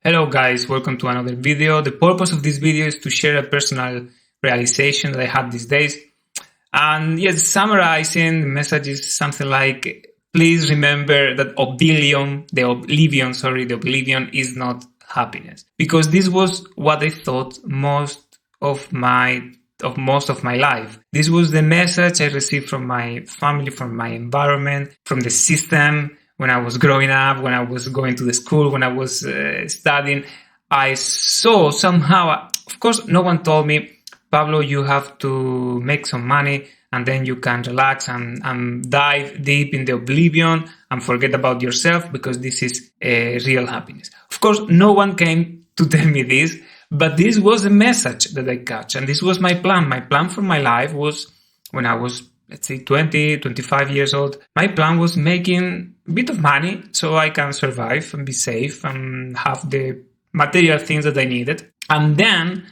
Hello guys, welcome to another video. The purpose of this video is to share a personal realization that I had these days. And yes, summarizing the message is something like, please remember that the oblivion is not happiness. Because this was what I thought most of my life. This was the message I received from my family, from my environment, from the system. When I was growing up, when I was going to the school, when I was studying, I saw somehow, of course, no one told me, Pablo, you have to make some money and then you can relax and dive deep in the oblivion and forget about yourself because this is real happiness. Of course, no one came to tell me this, but this was a message that I catch. And this was my plan. My plan for my life was when I was, let's say, 20, 25 years old. My plan was making a bit of money so I can survive and be safe and have the material things that I needed. And then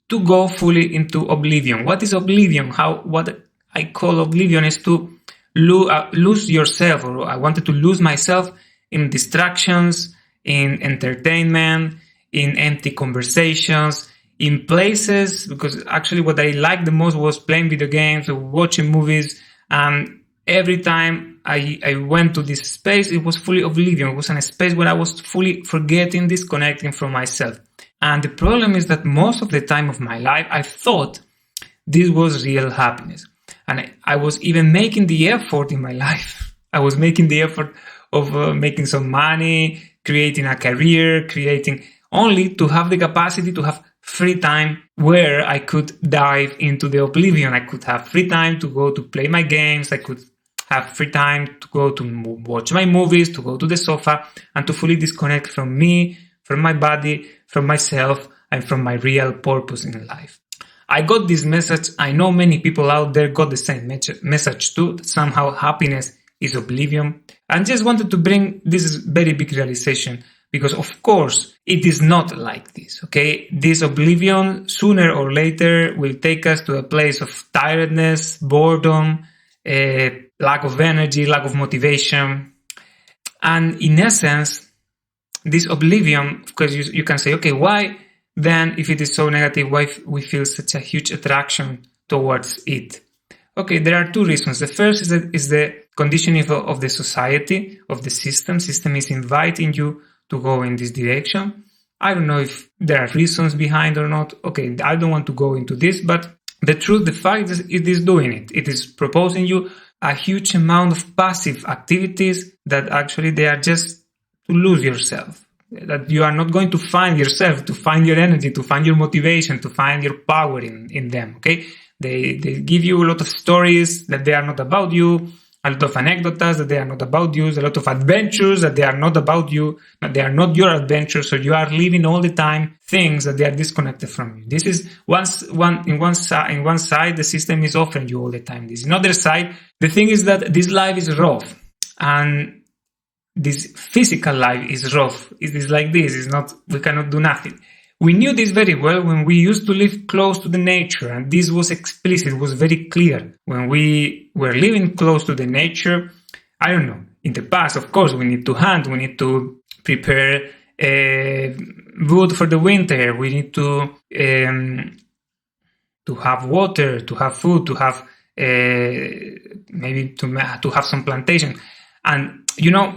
to go fully into oblivion. What is oblivion? What I call oblivion is to lose yourself, or I wanted to lose myself in distractions, in entertainment, in empty conversations, in places, because actually what I liked the most was playing video games or watching movies. And every time I went to this space, it was fully oblivion. It was a space where I was fully forgetting, disconnecting from myself. And the problem is that most of the time of my life, I thought this was real happiness. And I was even making the effort in my life. I was making the effort of making some money, creating a career, creating only to have the capacity to have free time where I could dive into the oblivion. I could have free time to go to play my games. I could have free time to go to watch my movies, to go to the sofa, and to fully disconnect from me, from my body, from myself, and from my real purpose in life. I got this message. I know many people out there got the same message too, that somehow happiness is oblivion. And just wanted to bring this very big realization, because of course it is not like this, okay? This oblivion sooner or later will take us to a place of tiredness, boredom, lack of energy, lack of motivation. And in essence, this oblivion, because you can say, okay, why then, if it is so negative, why we feel such a huge attraction towards it? Okay, there are two reasons. The first is the conditioning of the society, of the system. System is inviting you to go in this direction. I don't know if there are reasons behind or not. Okay, I don't want to go into this, but the truth, the fact is it is doing it. It is proposing you a huge amount of passive activities that actually they are just to lose yourself. That you are not going to find yourself, to find your energy, to find your motivation, to find your power in them, okay? They give you a lot of stories that they are not about you, a lot of anecdotes that they are not about you, a lot of adventures that they are not about you, that they are not your adventures, so you are living all the time things that they are disconnected from you. This is one side, the system is offering you all the time this. In other side, the thing is that this life is rough, and this physical life is rough. It is like this. It's not, we cannot do nothing. We knew this very well when we used to live close to the nature, and this was explicit, it was very clear. When we were living close to the nature, I don't know, in the past, of course, we need to hunt, we need to prepare wood for the winter, we need to have water, to have food, to have maybe to have some plantation. And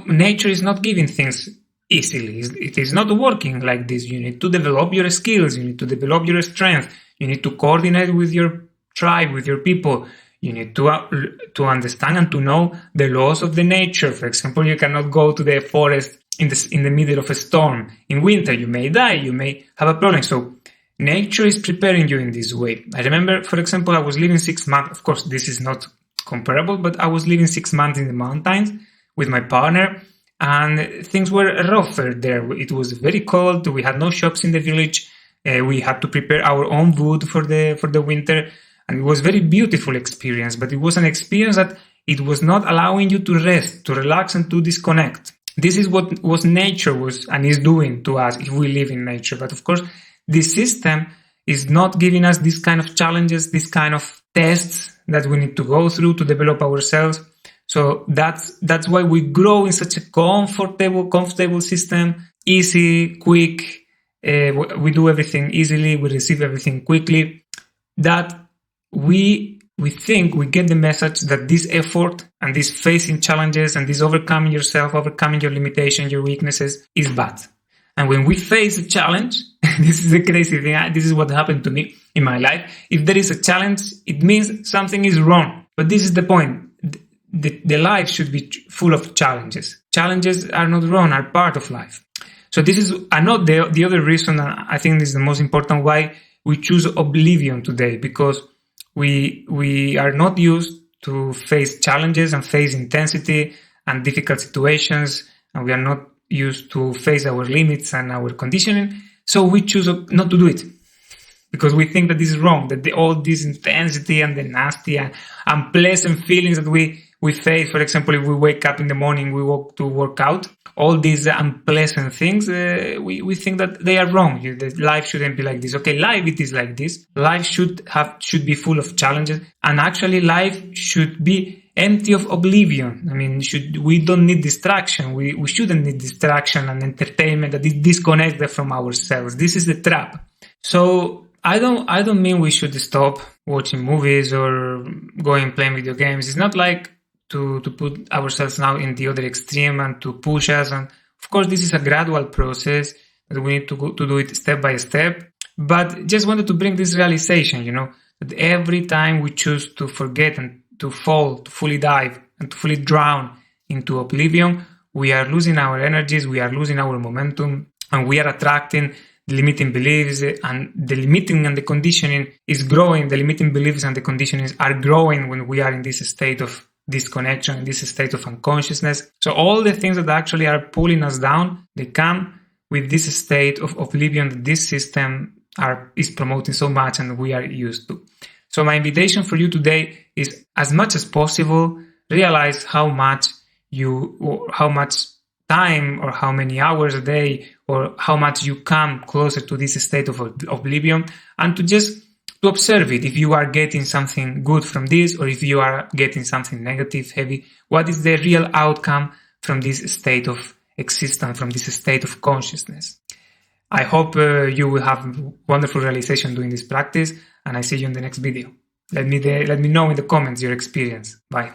nature is not giving things easily. It is not working like this. You need to develop your skills. You need to develop your strength. You need to coordinate with your tribe, with your people. You need to understand and to know the laws of the nature. For example, you cannot go to the forest in the middle of a storm. In winter, you may die. You may have a problem. So nature is preparing you in this way. I remember, for example, I was living 6 months. Of course, this is not comparable, but I was living 6 months in the mountains with my partner, and things were rougher there. It was very cold. We had no shops in the village. We had to prepare our own wood for the winter, and it was a very beautiful experience. But it was an experience that it was not allowing you to rest, to relax, and to disconnect. This is what nature was and is doing to us if we live in nature. But of course, this system is not giving us this kind of challenges, this kind of tests that we need to go through to develop ourselves. So that's why we grow in such a comfortable system. easy, quick, we do everything easily, we receive everything quickly, that we think we get the message that this effort and this facing challenges and this overcoming yourself, overcoming your limitations, your weaknesses is bad. And when we face a challenge, this is the crazy thing, this is what happened to me in my life. If there is a challenge, it means something is wrong. But this is the point. The life should be full of challenges. Challenges are not wrong, are part of life. So this is not the other reason, and I think this is the most important, why we choose Oblivion today, because we are not used to face challenges and face intensity and difficult situations, and we are not used to face our limits and our conditioning. So we choose not to do it because we think that this is wrong, that all this intensity and the nasty and unpleasant feelings that we face, for example, if we wake up in the morning, we walk to work out, all these unpleasant things, we think that they are wrong. That life shouldn't be like this. Okay, life, it is like this. Life should be full of challenges, and actually life should be empty of oblivion. I mean, we don't need distraction. We shouldn't need distraction and entertainment that is disconnected from ourselves. This is the trap. So I don't mean we should stop watching movies or going playing video games. It's not like to put ourselves now in the other extreme and to push us. And of course, this is a gradual process that we need to do it step by step. But just wanted to bring this realization, that every time we choose to forget and to fall, to fully dive and to fully drown into oblivion, we are losing our energies, we are losing our momentum, and we are attracting the limiting beliefs, and the limiting and the conditioning is growing. The limiting beliefs and the conditionings are growing when we are in this state of disconnection, in this state of unconsciousness. So all the things that actually are pulling us down, they come with this state of oblivion that this system is promoting so much and we are used to. So my invitation for you today is, as much as possible, realize how much time or how many hours a day or how much you come closer to this state of oblivion, and to observe it. If you are getting something good from this, or if you are getting something negative, heavy, what is the real outcome from this state of existence, from this state of consciousness? I hope you will have wonderful realization doing this practice, and I see you in the next video. Let me know in the comments your experience. Bye.